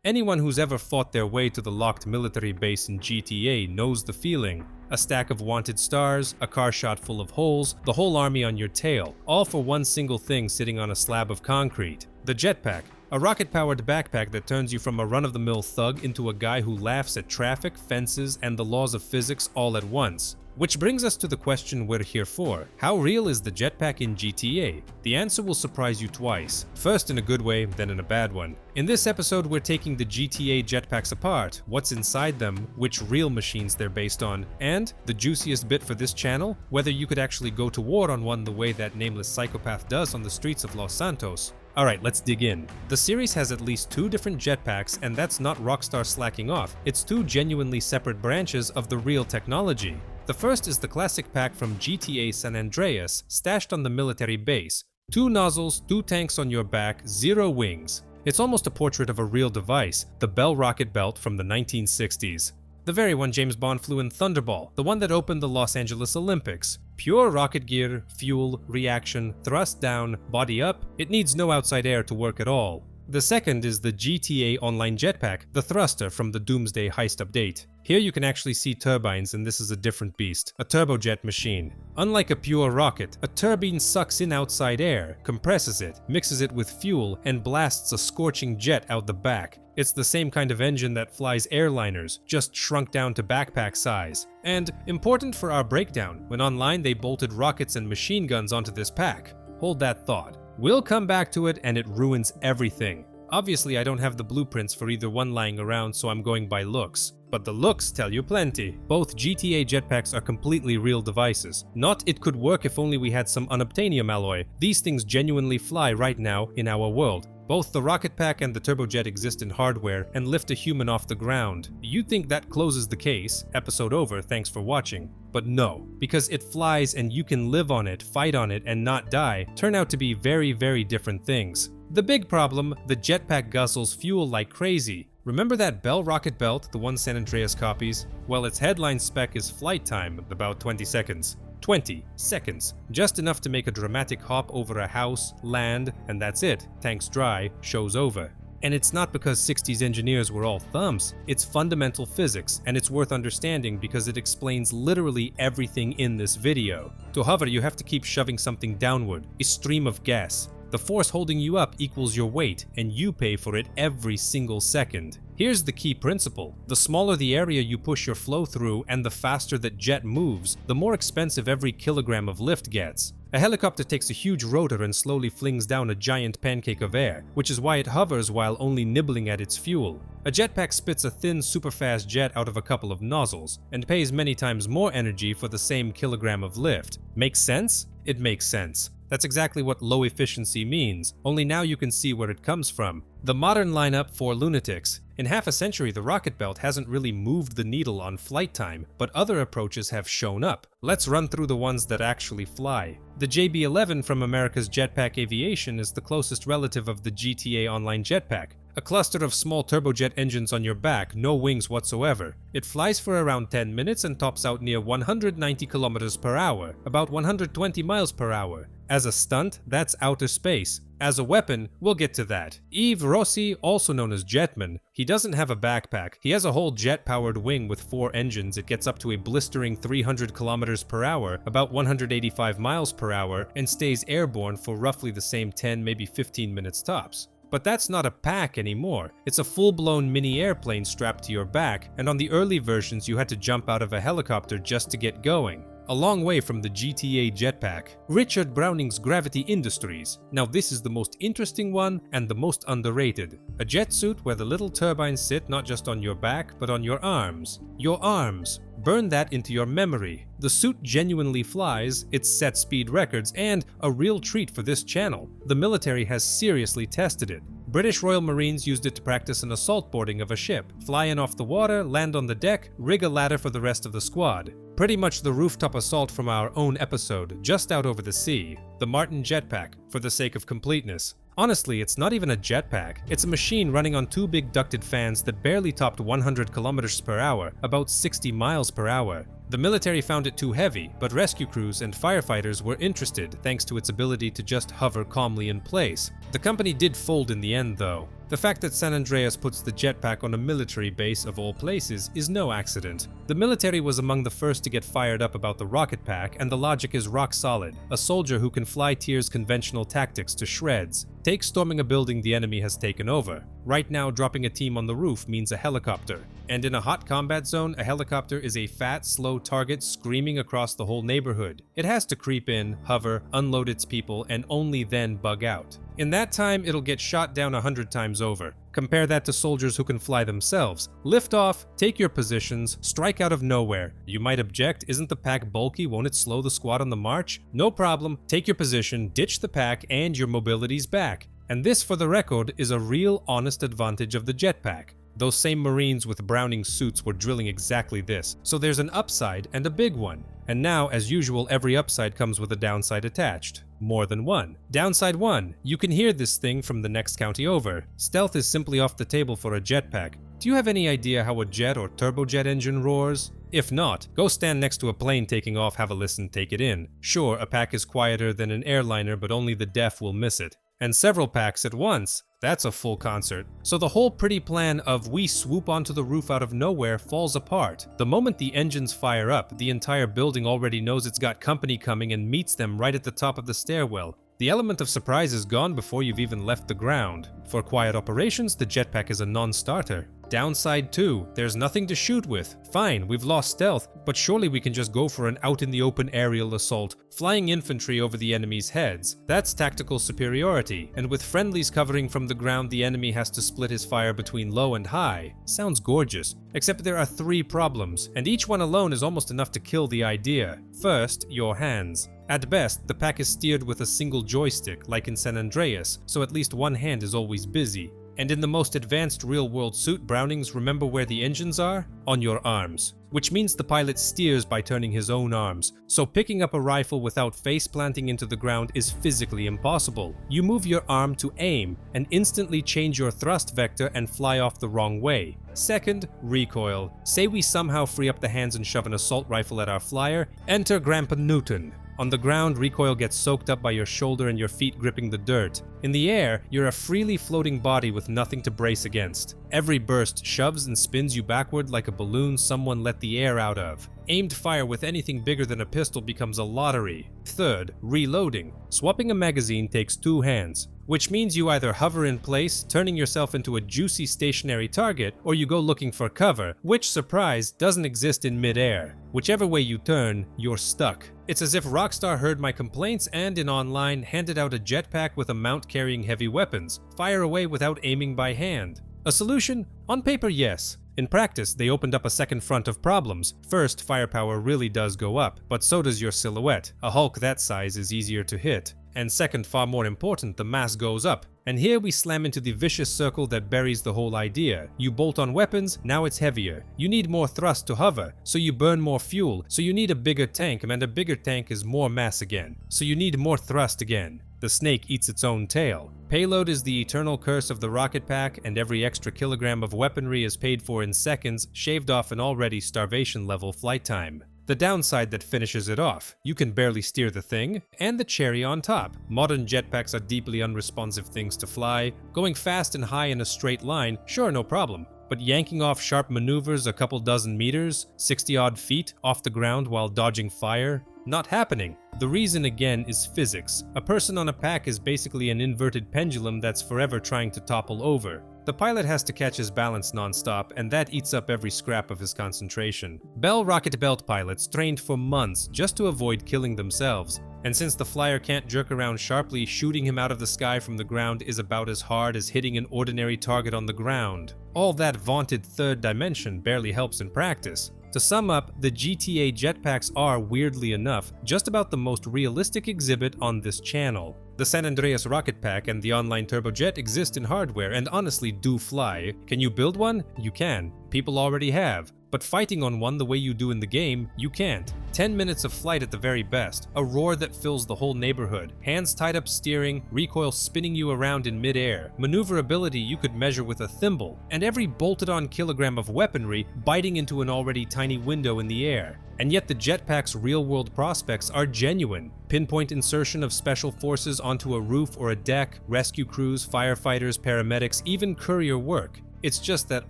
Anyone who's ever fought their way to the locked military base in GTA knows the feeling. A stack of wanted stars, a car shot full of holes, the whole army on your tail, all for one single thing sitting on a slab of concrete. The Jetpack, a rocket-powered backpack that turns you from a run-of-the-mill thug into a guy who laughs at traffic, fences, and the laws of physics all at once. Which brings us to the question we're here for. How real is the jetpack in GTA? The answer will surprise you twice. First in a good way, then in a bad one. In this episode, we're taking the GTA jetpacks apart, what's inside them, which real machines they're based on, and the juiciest bit for this channel, whether you could actually go to war on one the way that nameless psychopath does on the streets of Los Santos. Alright, let's dig in. The series has at least 2 different jetpacks, and that's not Rockstar slacking off. It's 2 genuinely separate branches of the real technology. The first is the classic pack from GTA San Andreas, stashed on the military base. 2 nozzles, 2 tanks on your back, 0 wings. It's almost a portrait of a real device, the Bell rocket belt from the 1960s. The very one James Bond flew in Thunderball, the one that opened the Los Angeles Olympics. Pure rocket gear, fuel, reaction, thrust down, body up, it needs no outside air to work at all. The second is the GTA Online Jetpack, the thruster from the Doomsday Heist update. Here you can actually see turbines, and this is a different beast, a turbojet machine. Unlike a pure rocket, a turbine sucks in outside air, compresses it, mixes it with fuel, and blasts a scorching jet out the back. It's the same kind of engine that flies airliners, just shrunk down to backpack size. And, important for our breakdown, when online they bolted rockets and machine guns onto this pack. Hold that thought. We'll come back to it and it ruins everything. Obviously I don't have the blueprints for either one lying around, so I'm going by looks. But the looks tell you plenty. Both GTA jetpacks are completely real devices. Not it could work if only we had some unobtainium alloy. These things genuinely fly right now in our world. Both the rocket pack and the turbojet exist in hardware and lift a human off the ground. You'd think that closes the case, episode over, thanks for watching. But no, because it flies and you can live on it, fight on it, and not die, turn out to be very, very different things. The big problem, the jetpack guzzles fuel like crazy. Remember that Bell rocket belt, the one San Andreas copies? Well, its headline spec is flight time, about 20 seconds. 20 seconds. Just enough to make a dramatic hop over a house, land, and that's it. Tanks dry, show's over. And it's not because 60s engineers were all thumbs. It's fundamental physics, and it's worth understanding because it explains literally everything in this video. To hover, you have to keep shoving something downward, a stream of gas. The force holding you up equals your weight, and you pay for it every single second. Here's the key principle. The smaller the area you push your flow through and the faster that jet moves, the more expensive every kilogram of lift gets. A helicopter takes a huge rotor and slowly flings down a giant pancake of air, which is why it hovers while only nibbling at its fuel. A jetpack spits a thin, super-fast jet out of a couple of nozzles, and pays many times more energy for the same kilogram of lift. Makes sense? It makes sense. That's exactly what low efficiency means, only now you can see where it comes from. The modern lineup for lunatics. In half a century, the rocket belt hasn't really moved the needle on flight time, but other approaches have shown up. Let's run through the ones that actually fly. The JB-11 from America's Jetpack Aviation is the closest relative of the GTA Online Jetpack. A cluster of small turbojet engines on your back, no wings whatsoever. It flies for around 10 minutes and tops out near 190 kilometers per hour, about 120 miles per hour. As a stunt, that's outer space. As a weapon, we'll get to that. Yves Rossi, also known as Jetman, he doesn't have a backpack. He has a whole jet-powered wing with 4 engines. It gets up to a blistering 300 kilometers per hour, about 185 miles per hour, and stays airborne for roughly the same 10, maybe 15 minutes tops. But that's not a pack anymore. It's a full-blown mini airplane strapped to your back, and on the early versions you had to jump out of a helicopter just to get going. A long way from the GTA jetpack. Richard Browning's Gravity Industries. Now this is the most interesting one and the most underrated. A jet suit where the little turbines sit not just on your back but on your arms. Your arms. Burn that into your memory. The suit genuinely flies, it sets speed records, and a real treat for this channel. The military has seriously tested it. British Royal Marines used it to practice an assault boarding of a ship. Fly in off the water, land on the deck, rig a ladder for the rest of the squad. Pretty much the rooftop assault from our own episode, just out over the sea. The Martin Jetpack, for the sake of completeness. Honestly, it's not even a jetpack. It's a machine running on 2 big ducted fans that barely topped 100 kilometers per hour, about 60 miles per hour. The military found it too heavy, but rescue crews and firefighters were interested thanks to its ability to just hover calmly in place. The company did fold in the end though. The fact that San Andreas puts the jetpack on a military base of all places is no accident. The military was among the first to get fired up about the rocket pack, and the logic is rock solid. A soldier who can fly Tier's conventional tactics to shreds. Take storming a building the enemy has taken over. Right now, dropping a team on the roof means a helicopter. And in a hot combat zone, a helicopter is a fat, slow target screaming across the whole neighborhood. It has to creep in, hover, unload its people, and only then bug out. In that time, it'll get shot down 100 times over. Compare that to soldiers who can fly themselves. Lift off, take your positions, strike out of nowhere. You might object, isn't the pack bulky? Won't it slow the squad on the march? No problem, take your position, ditch the pack, and your mobility's back. And this, for the record, is a real honest advantage of the jetpack. Those same Marines with Browning suits were drilling exactly this. So there's an upside and a big one. And now, as usual, every upside comes with a downside attached. More than one. Downside 1. You can hear this thing from the next county over. Stealth is simply off the table for a jetpack. Do you have any idea how a jet or turbojet engine roars? If not, go stand next to a plane taking off, have a listen, take it in. Sure, a pack is quieter than an airliner, but only the deaf will miss it. And several packs at once, that's a full concert. So the whole pretty plan of we swoop onto the roof out of nowhere falls apart. The moment the engines fire up, the entire building already knows it's got company coming and meets them right at the top of the stairwell. The element of surprise is gone before you've even left the ground. For quiet operations, the jetpack is a non-starter. Downside 2, there's nothing to shoot with. Fine, we've lost stealth, but surely we can just go for an out-in-the-open aerial assault, flying infantry over the enemy's heads. That's tactical superiority, and with friendlies covering from the ground, the enemy has to split his fire between low and high. Sounds gorgeous, except there are 3 problems, and each one alone is almost enough to kill the idea. First, your hands. At best, the pack is steered with a single joystick, like in San Andreas, so at least one hand is always busy. And in the most advanced real-world suit, Brownings remember where the engines are? On your arms. Which means the pilot steers by turning his own arms, so picking up a rifle without face planting into the ground is physically impossible. You move your arm to aim, and instantly change your thrust vector and fly off the wrong way. Second, recoil. Say we somehow free up the hands and shove an assault rifle at our flyer, enter Grandpa Newton. On the ground, recoil gets soaked up by your shoulder and your feet gripping the dirt. In the air, you're a freely floating body with nothing to brace against. Every burst shoves and spins you backward like a balloon someone let the air out of. Aimed fire with anything bigger than a pistol becomes a lottery. Third, reloading. Swapping a magazine takes 2 hands, which means you either hover in place, turning yourself into a juicy stationary target, or you go looking for cover, which, surprise, doesn't exist in mid-air. Whichever way you turn, you're stuck. It's as if Rockstar heard my complaints and, in online, handed out a jetpack with a mount carrying heavy weapons. Fire away without aiming by hand. A solution? On paper, yes. In practice, they opened up a second front of problems. First, firepower really does go up, but so does your silhouette. A Hulk that size is easier to hit. And second, far more important, the mass goes up. And here we slam into the vicious circle that buries the whole idea. You bolt on weapons, now it's heavier. You need more thrust to hover, so you burn more fuel. So you need a bigger tank, and a bigger tank is more mass again. So you need more thrust again. The snake eats its own tail. Payload is the eternal curse of the rocket pack, and every extra kilogram of weaponry is paid for in seconds, shaved off an already starvation-level flight time. The downside that finishes it off, you can barely steer the thing, and the cherry on top. Modern jetpacks are deeply unresponsive things to fly. Going fast and high in a straight line, sure, no problem. But yanking off sharp maneuvers a couple dozen meters, 60-odd feet off the ground while dodging fire? Not happening. The reason again is physics. A person on a pack is basically an inverted pendulum that's forever trying to topple over. The pilot has to catch his balance non-stop, and that eats up every scrap of his concentration. Bell rocket belt pilots trained for months just to avoid killing themselves. And since the flyer can't jerk around sharply, shooting him out of the sky from the ground is about as hard as hitting an ordinary target on the ground. All that vaunted third dimension barely helps in practice. To sum up, the GTA jetpacks are, weirdly enough, just about the most realistic exhibit on this channel. The San Andreas rocket pack and the online turbojet exist in hardware and honestly do fly. Can you build one? You can. People already have. but fighting on one the way you do in the game, you can't. 10 minutes of flight at the very best, a roar that fills the whole neighborhood, hands tied up steering, recoil spinning you around in mid-air, maneuverability you could measure with a thimble, and every bolted-on kilogram of weaponry biting into an already tiny window in the air. And yet the Jetpack's real-world prospects are genuine. Pinpoint insertion of special forces onto a roof or a deck, rescue crews, firefighters, paramedics, even courier work. It's just that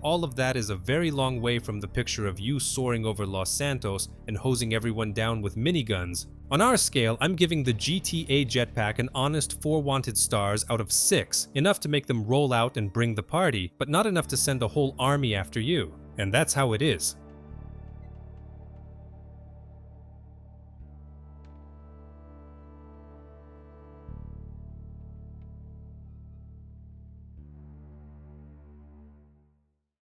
all of that is a very long way from the picture of you soaring over Los Santos and hosing everyone down with miniguns. On our scale, I'm giving the GTA Jetpack an honest 4 wanted stars out of 6, enough to make them roll out and bring the party, but not enough to send a whole army after you. And that's how it is.